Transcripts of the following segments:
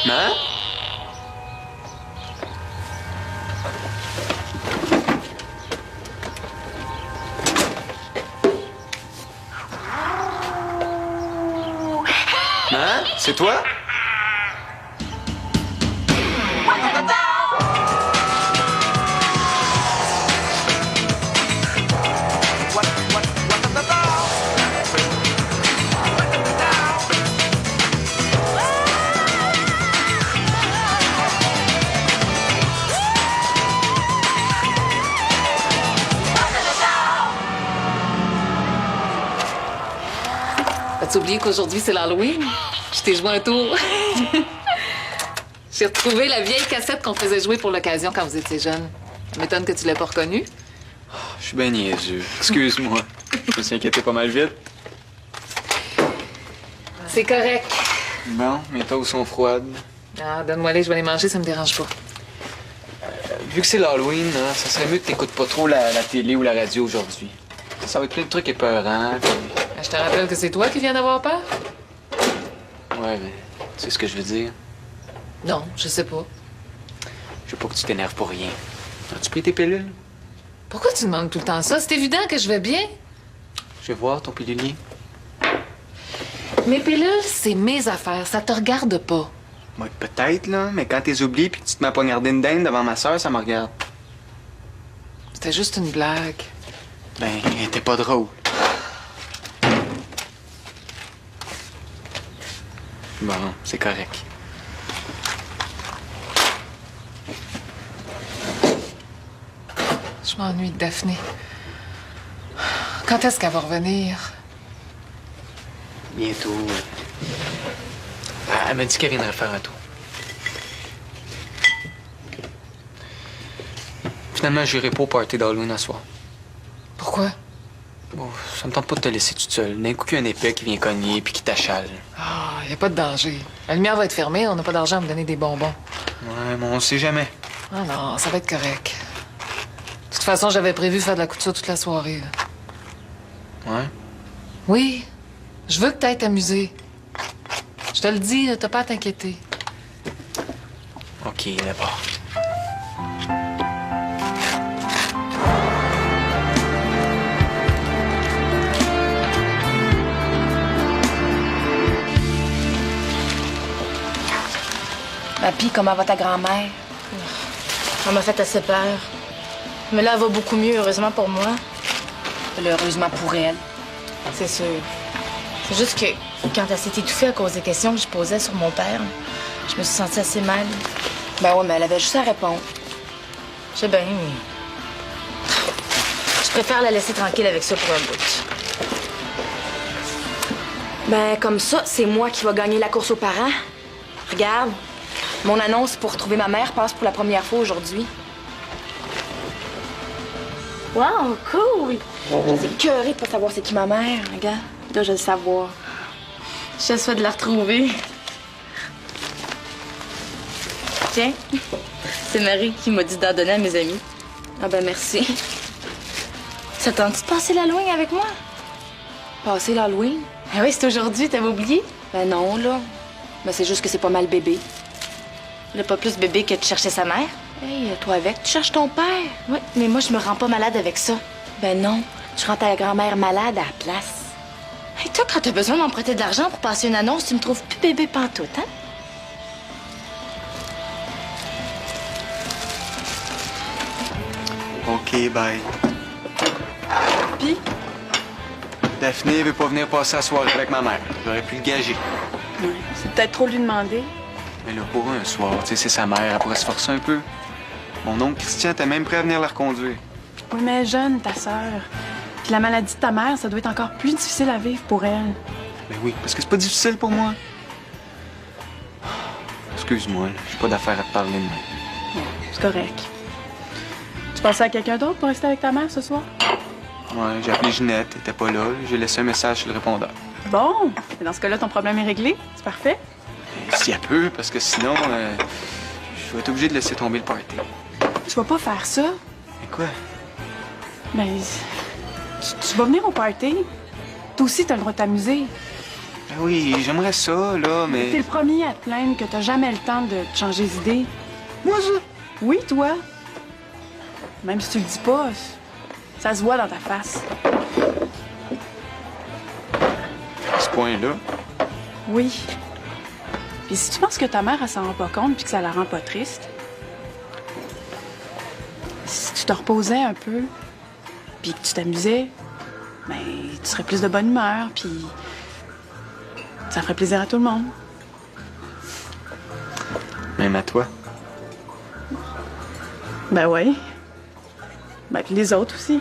Hein? Hein? C'est toi? As-tu oublié qu'aujourd'hui, c'est l'Halloween? Je t'ai joué un tour. J'ai retrouvé la vieille cassette qu'on faisait jouer pour l'occasion quand vous étiez jeune. Ça m'étonne que tu l'aies pas reconnue. Je suis bien niaiseux. Excuse-moi. Je me suis inquiété pas mal vite. C'est correct. Bon, mes toasts sont froides. Ah, donne-moi-les, je vais les manger, ça me dérange pas. Vu que c'est l'Halloween, hein, ça serait mieux que t'écoutes pas trop la télé ou la radio aujourd'hui. Ça va être plein de trucs épeurants, puis... Je te rappelle que c'est toi qui viens d'avoir peur? Ouais, mais tu sais ce que je veux dire? Non, je sais pas. Je veux pas que tu t'énerves pour rien. As-tu pris tes pilules? Pourquoi tu demandes tout le temps ça? C'est évident que je vais bien. Je vais voir ton pilulier. Mes pilules, c'est mes affaires. Ça te regarde pas. Ouais, peut-être, là, mais quand t'es oublié puis que tu te mets à poignarder une dinde devant ma sœur, ça me regarde. C'était juste une blague. Ben, elle était pas drôle. Bon, c'est correct. Je m'ennuie de Daphné. Quand est-ce qu'elle va revenir? Bientôt. Elle m'a dit qu'elle viendrait faire un tour. Finalement, j'irai pas au party d'Halloween à soir. Pourquoi? Bon, ça me tente pas de te laisser toute seule. D'un coup, qu'il y a un épais qui vient cogner puis qui t'achale. Ah, y a pas de danger. La lumière va être fermée, on n'a pas d'argent à me donner des bonbons. Ouais, mais on sait jamais. Ah non, ça va être correct. De toute façon, j'avais prévu faire de la couture toute la soirée. Là. Ouais? Oui, je veux que t'ailles t'amuser. Je te le dis, t'as pas à t'inquiéter. OK, d'abord. Papy, comment va ta grand-mère? Elle m'a fait assez peur. Mais là, elle va beaucoup mieux, heureusement pour moi. Heureusement pour elle. C'est sûr. C'est juste que quand elle s'est étouffée à cause des questions que je posais sur mon père, je me suis sentie assez mal. Ben ouais, mais elle avait juste à répondre. Je sais bien, mais... Je préfère la laisser tranquille avec ça pour un bout. Ben, comme ça, c'est moi qui va gagner la course aux parents. Regarde, mon annonce pour retrouver ma mère passe pour la première fois aujourd'hui. Wow, cool! Je suis écœurée de pas savoir c'est qui ma mère. Regarde, là, je veux le savoir. Je te souhaite de la retrouver. Tiens, c'est Marie qui m'a dit d'en donner à mes amis. Ah ben, merci. Ça te tente de passer l'Halloween avec moi? Passer l'Halloween? Ah oui, c'est aujourd'hui, t'avais oublié? Ben non, là. Ben, c'est juste que c'est pas mal bébé. Il n'a pas plus bébé que de chercher sa mère. Hey, toi avec, tu cherches ton père? Oui, mais moi, je me rends pas malade avec ça. Ben non, tu rends ta grand-mère malade à la place. Et toi, quand t'as besoin d'emprunter de l'argent pour passer une annonce, tu me trouves plus bébé pantoute, hein? OK, bye. Puis? Daphné veut pas venir passer la soirée avec ma mère. J'aurais pu le gager. C'est peut-être trop lui demander. Mais là, pour un soir, tu sais, c'est sa mère. Elle pourrait se forcer un peu. Mon oncle Christian était même prêt à venir la reconduire. Oui, mais jeune, ta sœur. Puis la maladie de ta mère, ça doit être encore plus difficile à vivre pour elle. Ben oui, parce que c'est pas difficile pour moi. Excuse-moi, j'ai pas d'affaire à te parler de moi. C'est correct. Tu pensais à quelqu'un d'autre pour rester avec ta mère ce soir? Ouais, j'ai appelé Ginette, elle était pas là. J'ai laissé un message sur le répondeur. Bon, mais dans ce cas-là, ton problème est réglé. C'est parfait. Si elle peut, parce que sinon, je vais être obligé de laisser tomber le party. Tu vas pas faire ça. Mais quoi? Mais tu vas venir au party. Toi aussi, t'as le droit de t'amuser. Ben oui, j'aimerais ça, là, mais... T'es le premier à te plaindre que t'as jamais le temps de te changer d'idée. Moi, ça? Oui, toi. Même si tu le dis pas, ça se voit dans ta face. À ce point-là? Oui. Puis si tu penses que ta mère, elle s'en rend pas compte puis que ça la rend pas triste, si tu te reposais un peu puis que tu t'amusais, ben, tu serais plus de bonne humeur puis ça ferait plaisir à tout le monde. Même à toi? Ben oui. Ben puis les autres aussi.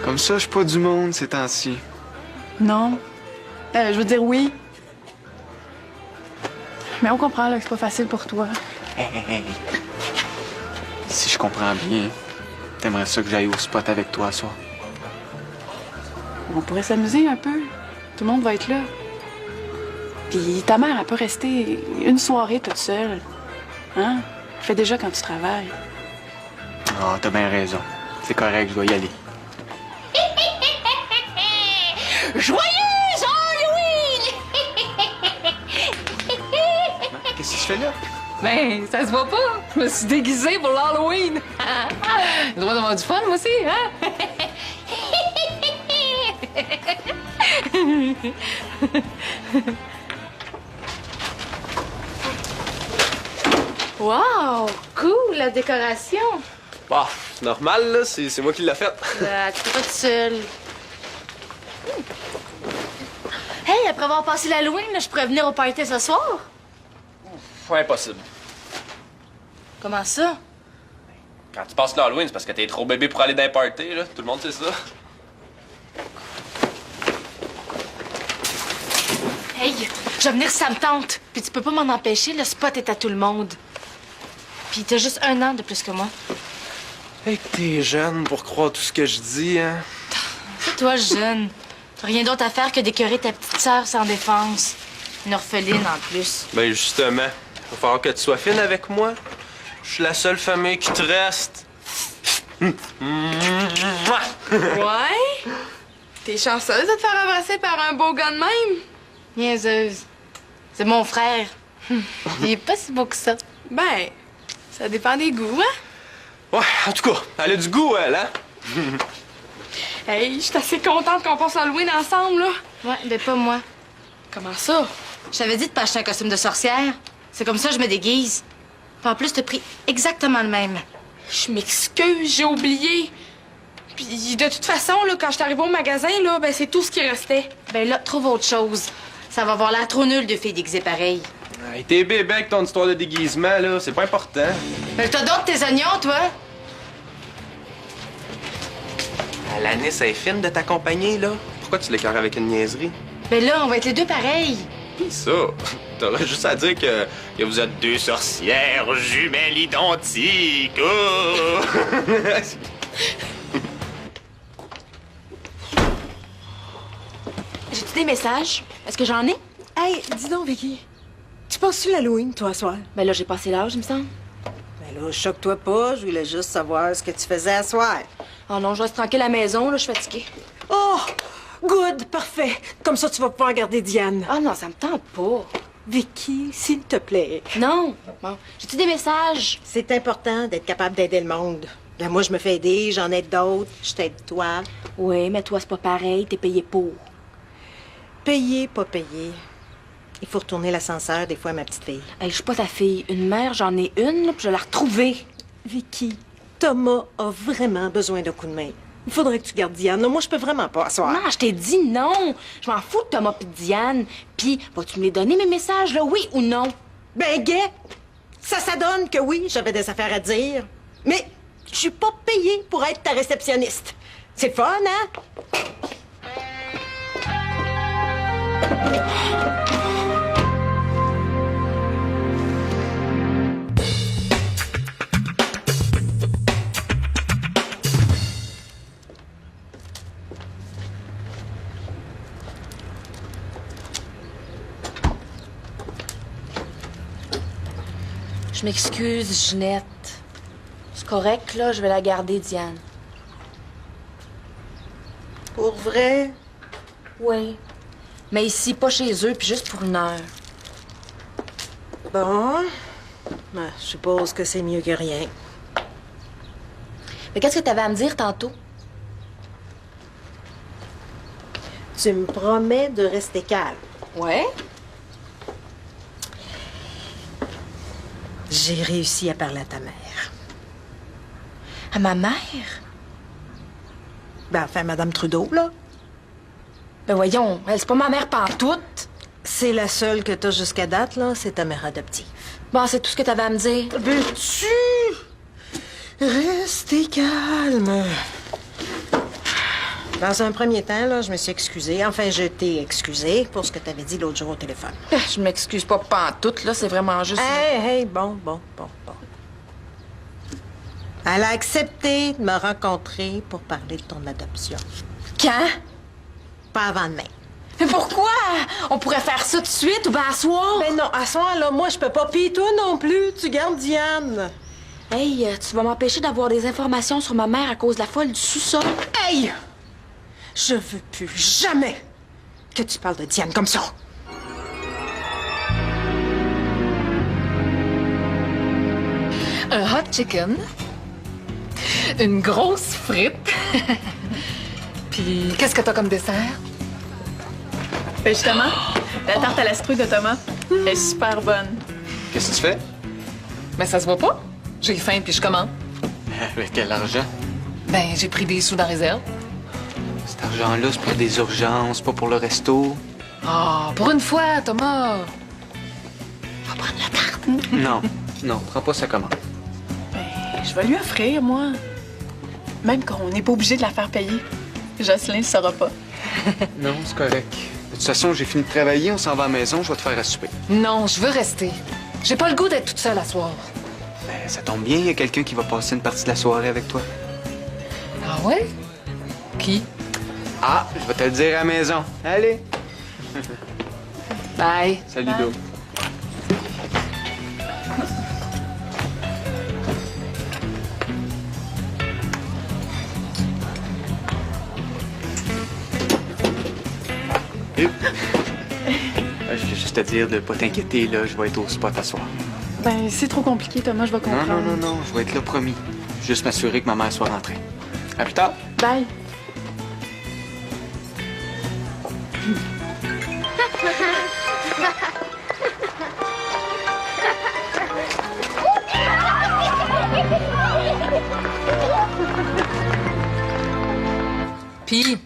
Comme ça, je suis pas du monde ces temps-ci. Non. Je veux dire oui. Mais on comprend là, que c'est pas facile pour toi. Hey. Si je comprends bien, t'aimerais ça que j'aille au spot avec toi ce soir? On pourrait s'amuser un peu. Tout le monde va être là. Puis ta mère, elle peut rester une soirée toute seule. Hein? Fais déjà quand tu travailles. Ah, t'as bien raison. C'est correct, je dois y aller. Joyeux Halloween! Qu'est-ce que tu fais là? Ben, ça se voit pas. Je me suis déguisée pour l'Halloween. J'ai le droit d'avoir du fun, moi aussi, hein? Wow! Cool, la décoration. Bah, c'est normal, là. C'est moi qui l'ai faite. Tu pas tout seul. Hey, après avoir passé l'Halloween, là, je pourrais venir au party ce soir? Impossible. Comment ça? Quand tu passes l'Halloween, c'est parce que t'es trop bébé pour aller dans les parties, là. Tout le monde sait ça. Hey, je vais venir si ça me tente. Puis tu peux pas m'en empêcher, le spot est à tout le monde. Puis t'as juste 1 an de plus que moi. Hey, t'es jeune pour croire tout ce que je dis, hein. C'est toi, jeune. T'as rien d'autre à faire que d'écœurer ta petite sœur sans défense. Une orpheline en plus. Ben, justement, il va falloir que tu sois fine avec moi. Je suis la seule famille qui te reste. Ouais? T'es chanceuse de te faire embrasser par un beau gars de même? Niaiseuse. C'est mon frère. Il est pas si beau que ça. Ben, ça dépend des goûts, hein? Ouais, en tout cas, elle a du goût, elle, hein? Hey, je suis assez contente qu'on passe Halloween ensemble, là. Ouais, mais pas moi. Comment ça? Je t'avais dit de pas acheter un costume de sorcière. C'est comme ça que je me déguise. Puis en plus, t'as pris exactement le même. Je m'excuse, j'ai oublié. Puis de toute façon, là, quand je suis arrivée au magasin, là, ben c'est tout ce qui restait. Ben là, trouve autre chose. Ça va avoir l'air trop nul de filles déguisées pareil. Hey, t'es bébé avec ton histoire de déguisement, là. C'est pas important. Ben t'as donc tes oignons, toi? Alanis, elle est fine de t'accompagner, là. Pourquoi tu l'écœures avec une niaiserie? Ben là, on va être les deux pareils. Pis ça, t'aurais juste à dire que vous êtes 2 sorcières jumelles identiques. Oh! J'ai-tu des messages? Est-ce que j'en ai? Hey, dis donc, Vicky. Tu passes-tu l'Halloween, toi, ce soir? Ben là, j'ai passé l'âge, il me semble. Ben là, choque-toi pas, je voulais juste savoir ce que tu faisais à soir. Oh non, je reste tranquille à la maison, là, je suis fatiguée. Oh! Good, parfait. Comme ça, tu vas pouvoir garder Diane. Ah non, ça me tente pas. Vicky, s'il te plaît. Non. Bon, j'ai-tu des messages? C'est important d'être capable d'aider le monde. Là, moi, je me fais aider, j'en aide d'autres, je t'aide toi. Oui, mais toi, c'est pas pareil, t'es payé pour. Payer, pas payer. Il faut retourner l'ascenseur des fois, ma petite fille. Hey, je suis pas ta fille. Une mère, j'en ai une, là, puis je vais la retrouver. Vicky, Thomas a vraiment besoin d'un coup de main. Il faudrait que tu gardes Diane. Non, moi, je peux vraiment pas asseoir. Non, je t'ai dit non. Je m'en fous de Thomas pis de Diane. Puis, vas-tu me les donner, mes messages, là, oui ou non? Ben, gay, ça donne que oui, j'avais des affaires à dire. Mais je suis pas payée pour être ta réceptionniste. C'est le fun, hein? Je m'excuse, Ginette. C'est correct, là, je vais la garder, Diane. Pour vrai? Oui. Mais ici, pas chez eux, puis juste pour une heure. Bon. Ben, je suppose que c'est mieux que rien. Mais qu'est-ce que t'avais à me dire tantôt? Tu me promets de rester calme. Ouais? J'ai réussi à parler à ta mère. À ma mère? Ben, enfin, Madame Trudeau, là. Ben voyons, elle, c'est pas ma mère pantoute. C'est la seule que t'as jusqu'à date, là. C'est ta mère adoptive. Bon, c'est tout ce que t'avais à me dire. Veux-tu rester calme? Dans un premier temps, là, je me suis excusée. Enfin, je t'ai excusée pour ce que t'avais dit l'autre jour au téléphone. Je m'excuse pas pantoute, là, c'est vraiment juste... Hey, bon. Elle a accepté de me rencontrer pour parler de ton adoption. Quand? Pas avant demain. Mais pourquoi? On pourrait faire ça tout de suite ou bien à soir? Ben non, à ce moment-là, moi, je peux pas. Puis toi non plus, tu gardes Diane. Hey, tu vas m'empêcher d'avoir des informations sur ma mère à cause de la folle du sous-sol. Hey! Je veux plus jamais que tu parles de Diane comme ça. Un hot chicken, une grosse frite, puis qu'est-ce que t'as comme dessert? Ben justement, la tarte à la citrouille de Thomas, elle est super bonne. Qu'est-ce que tu fais? Mais ça se voit pas. J'ai faim puis je commande. Avec quel argent? Ben, j'ai pris des sous dans la réserve. Cet argent-là, c'est pour des urgences, pas pour le resto. Ah, pour une fois, Thomas. Non, prends pas sa commande. Ben, je vais lui offrir, moi. Même qu'on n'est pas obligé de la faire payer. Jocelyn ne saura pas. Non, c'est correct. De toute façon, j'ai fini de travailler, on s'en va à la maison, je vais te faire à souper. Non, je veux rester. J'ai pas le goût d'être toute seule à soir. Ben, ça tombe bien, il y a quelqu'un qui va passer une partie de la soirée avec toi. Ah ouais? Qui? Ah, je vais te le dire à la maison. Allez! Bye. Salut, Do. Je vais juste te dire de pas t'inquiéter, là, je vais être au spot à soir. Ben, c'est trop compliqué, Thomas, je vais comprendre. Non, je vais être là, promis. Juste m'assurer que ma mère soit rentrée. À plus tard. Bye. Puis,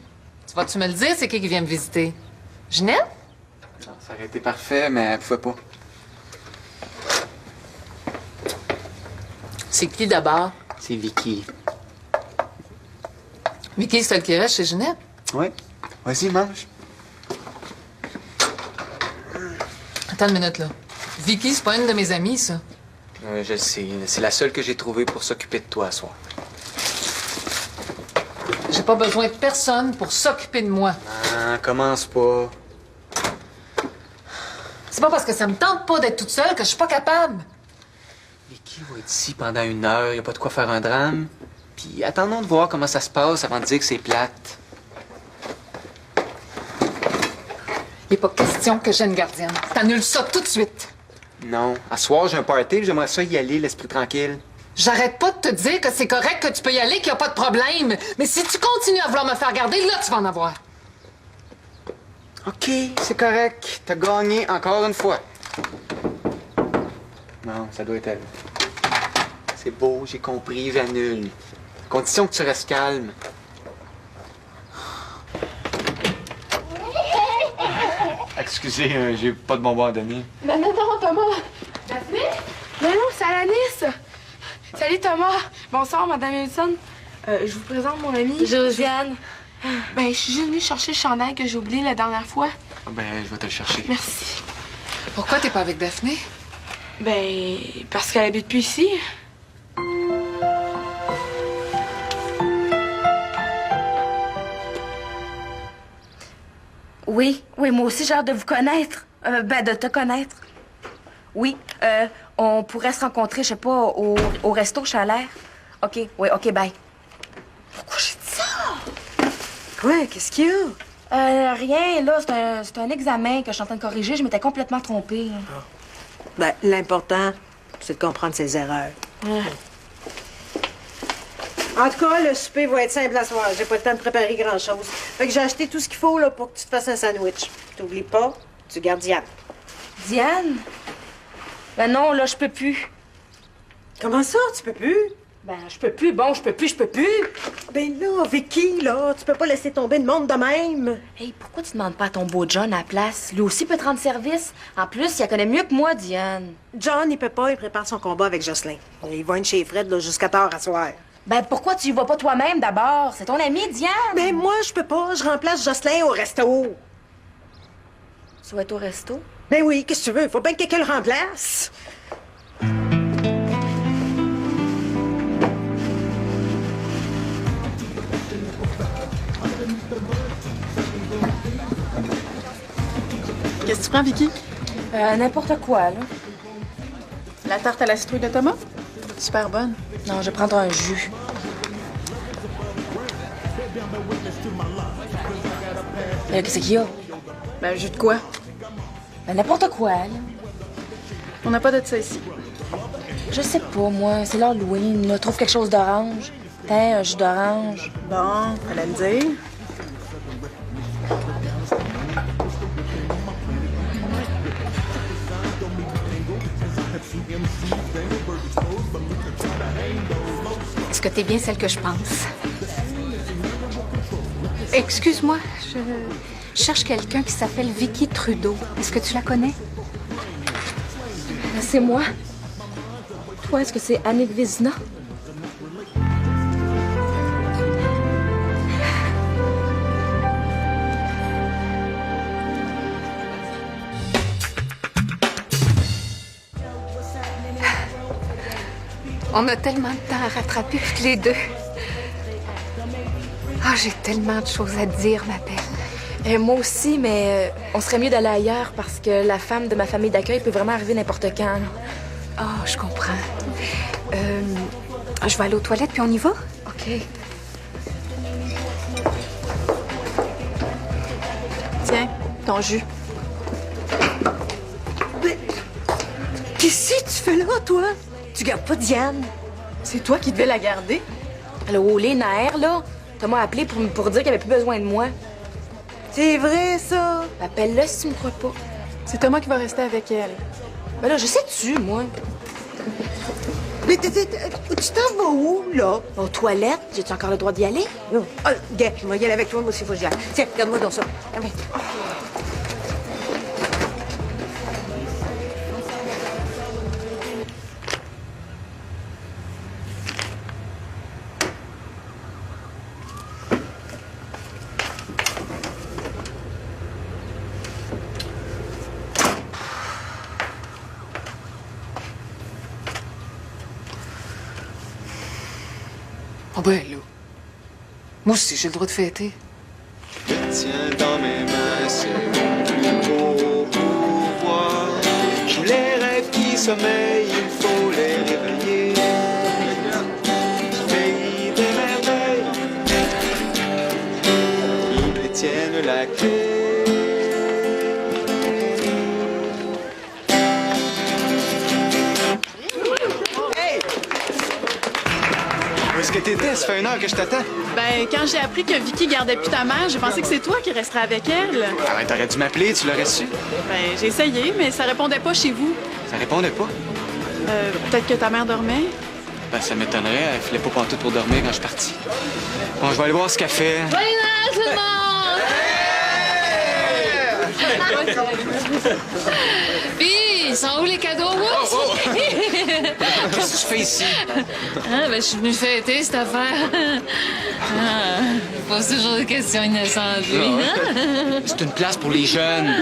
tu vas-tu me le dire, c'est qui vient me visiter? Ginette? Non, ça aurait été parfait, mais elle pouvait pas. C'est qui d'abord? C'est Vicky. Vicky, c'est celle qui reste chez Ginette? Oui. Vas-y, mange. Attends une minute, là. Vicky, c'est pas une de mes amies, ça. Je le sais. C'est la seule que j'ai trouvée pour s'occuper de toi ce soir. J'ai pas besoin de personne pour s'occuper de moi. Ah, commence pas. C'est pas parce que ça me tente pas d'être toute seule que je suis pas capable. Vicky va être ici pendant 1 heure, y a pas de quoi faire un drame. Puis attendons de voir comment ça se passe avant de dire que c'est plate. Il est pas question que j'ai une gardienne. T'annules ça tout de suite. Non. À soir, j'ai un party, j'aimerais ça y aller, l'esprit tranquille. J'arrête pas de te dire que c'est correct, que tu peux y aller, qu'il y a pas de problème. Mais si tu continues à vouloir me faire garder, là, tu vas en avoir. OK, c'est correct. T'as gagné encore une fois. Non, ça doit être elle. C'est beau, j'ai compris, j'annule. À condition que tu restes calme. Excusez, j'ai pas de bonbons à donner. Non, Thomas. Daphné? Non, c'est Alanis. Salut, Thomas. Bonsoir, Madame Wilson. Je vous présente mon amie. Josiane. Ben, je suis juste venue chercher le chandail que j'ai oublié la dernière fois. Ben, je vais te le chercher. Merci. Pourquoi t'es pas avec Daphné? Ben, parce qu'elle habite plus ici. Oui, moi aussi, j'ai hâte de vous connaître. De te connaître. Oui, on pourrait se rencontrer, je sais pas, au resto Chalère. OK, bye. Pourquoi j'ai dit ça? Quoi? Qu'est-ce qu'il y a? Rien, là, c'est un examen que je suis en train de corriger. Je m'étais complètement trompée. Ben, l'important, c'est de comprendre ses erreurs. En tout cas, le souper va être simple à soir. J'ai pas le temps de préparer grand-chose. Fait que j'ai acheté tout ce qu'il faut là, pour que tu te fasses un sandwich. T'oublies pas, tu gardes Diane. Diane? Ben non, là, je peux plus. Comment ça, tu peux plus? Ben, je peux plus. Bon, je peux plus. Ben là, Vicky, là, tu peux pas laisser tomber le monde de même. Hey, pourquoi tu demandes pas à ton beau John à la place? Lui aussi peut te rendre service. En plus, il la connaît mieux que moi, Diane. John, il peut pas, il prépare son combat avec Jocelyn. Il va être chez Fred là, jusqu'à tard à soir. Ben, pourquoi tu y vas pas toi-même d'abord? C'est ton ami, Diane. Ben moi, je peux pas, je remplace Jocelyn au resto. Tu vas être au resto? Ben oui, qu'est-ce que tu veux? Faut bien que quelqu'un le remplace. Qu'est-ce que tu prends, Vicky? N'importe quoi, là. La tarte à la citrouille de Thomas? Super bonne. Non, je vais prendre un jus. Qu'est-ce qu'il y a? Ben, un jus de quoi? Ben, n'importe quoi, là. On n'a pas de ça ici. Je sais pas, moi. C'est l'Halloween, là. Trouve quelque chose d'orange. Tiens, un jus d'orange. Bon, fallait me dire. Est-ce que t'es bien celle que je pense? Excuse-moi, je cherche quelqu'un qui s'appelle Vicky Trudeau. Est-ce que tu la connais? C'est moi. Toi, est-ce que c'est Annick Vézina? On a tellement de temps à rattraper toutes les deux. Ah, j'ai tellement de choses à te dire, ma belle. Moi aussi, mais on serait mieux d'aller ailleurs parce que la femme de ma famille d'accueil peut vraiment arriver n'importe quand. là. Ah, je comprends. Je vais aller aux toilettes, puis on y va? OK. Tiens, ton jus. Qu'est-ce que tu fais là, toi? Tu gardes pas Diane? C'est toi qui devais la garder? Le olé, Naër, là, Thomas a appelé pour dire qu'il avait plus besoin de moi. C'est vrai, ça? Appelle-le si tu me crois pas. C'est Thomas qui va rester avec elle. Ben là, je sais-tu, moi? Mais tu t'en vas où, là? Aux toilettes, j'ai-tu encore le droit d'y aller? Ah, gars, je vais y aller avec toi, moi aussi, faut que j'y aille. Tiens, regarde-moi dans ça. Okay. Oh ben là. Moi aussi, j'ai le droit de fêter. Tiens dans mes mains, c'est mon plus beau pouvoir. Tous les rêves qui sommeillent, il faut les réveiller. Pays des merveilles, ils détiennent la clé. Où est-ce que t'étais? Ça fait 1 heure que je t'attends. Ben, quand j'ai appris que Vicky gardait plus ta mère, j'ai pensé que c'est toi qui resterais avec elle. Ah ben, t'aurais dû m'appeler, tu l'aurais su. Ben, j'ai essayé, mais ça répondait pas chez vous. Ça répondait pas. Peut-être que ta mère dormait. Ben, ça m'étonnerait. Elle filait pas pantoute pour dormir quand je suis parti. Bon, je vais aller voir ce qu'elle fait. Joyeux Noël, tout le monde! Puis, ils sont où les cadeaux? Qu'est-ce que tu fais ici? Ah, ben, je suis venue fêter cette affaire. Ah, je pose toujours des questions innocentes, lui. C'est une place pour les jeunes.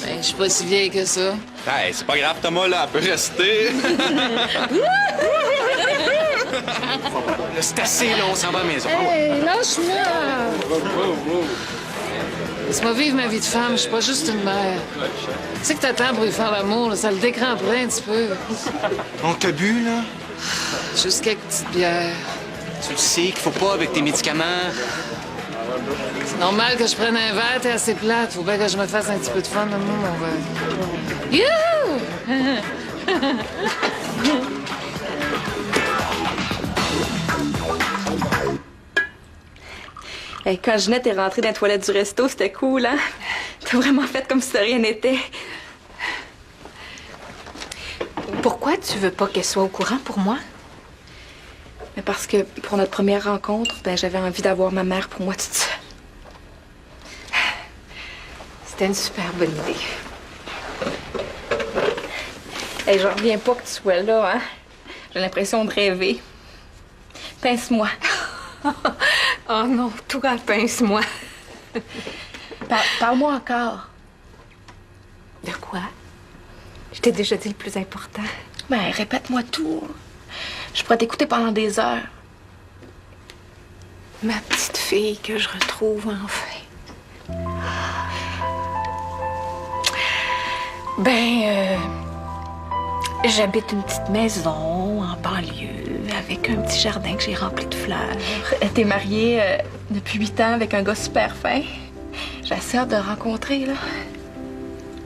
Ben, je suis pas si vieille que ça. Hey, c'est pas grave, Thomas, là, elle peut rester. Là, c'est assez, là, on s'en va à la maison. Hey, lâche-moi! Laisse-moi vivre ma vie de femme, je suis pas juste une mère. Tu sais que t'attends pour y faire l'amour, là, ça le décramperait un petit peu. On t'a bu, là? Juste quelques petites bières. Tu le sais qu'il faut pas avec tes médicaments. Normal que je prenne un verre, t'es assez plate. Faut bien que je me fasse un petit peu de fun, donne-moi mon verre. Youhou! Hey, quand Ginette est rentrée dans les toilettes du resto, c'était cool, hein? T'as vraiment fait comme si de rien n'était. Pourquoi tu veux pas qu'elle soit au courant pour moi? Mais parce que pour notre première rencontre, ben, j'avais envie d'avoir ma mère pour moi toute seule. C'était une super bonne idée. Hey, j'en reviens pas que tu sois là, hein? J'ai l'impression de rêver. Pince-moi. Oh non, toi, pince-moi. Parle-moi encore. De quoi? Je t'ai déjà dit le plus important. Ben, répète-moi tout. Je pourrais t'écouter pendant des heures. Ma petite fille que je retrouve enfin. J'habite une petite maison en banlieue avec un petit jardin que j'ai rempli de fleurs. T'es mariée depuis 8 ans avec un gars super fin. J'ai assez hâte de le rencontrer, là.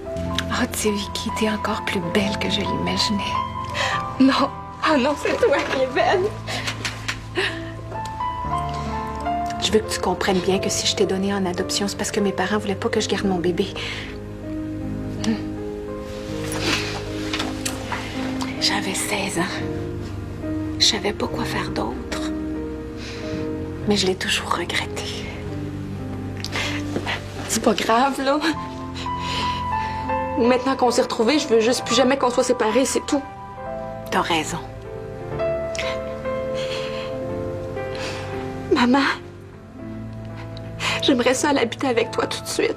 Oh, tu sais, Vicky, t'es encore plus belle que je l'imaginais. Non. Ah non, c'est toi qui es belle. Je veux que tu comprennes bien que si je t'ai donné en adoption, c'est parce que mes parents voulaient pas que je garde mon bébé. J'avais 16 ans. Je savais pas quoi faire d'autre. Mais je l'ai toujours regretté. C'est pas grave, là. Maintenant qu'on s'est retrouvés, je veux juste plus jamais qu'on soit séparés, c'est tout. T'as raison. Maman, j'aimerais ça aller habiter avec toi tout de suite.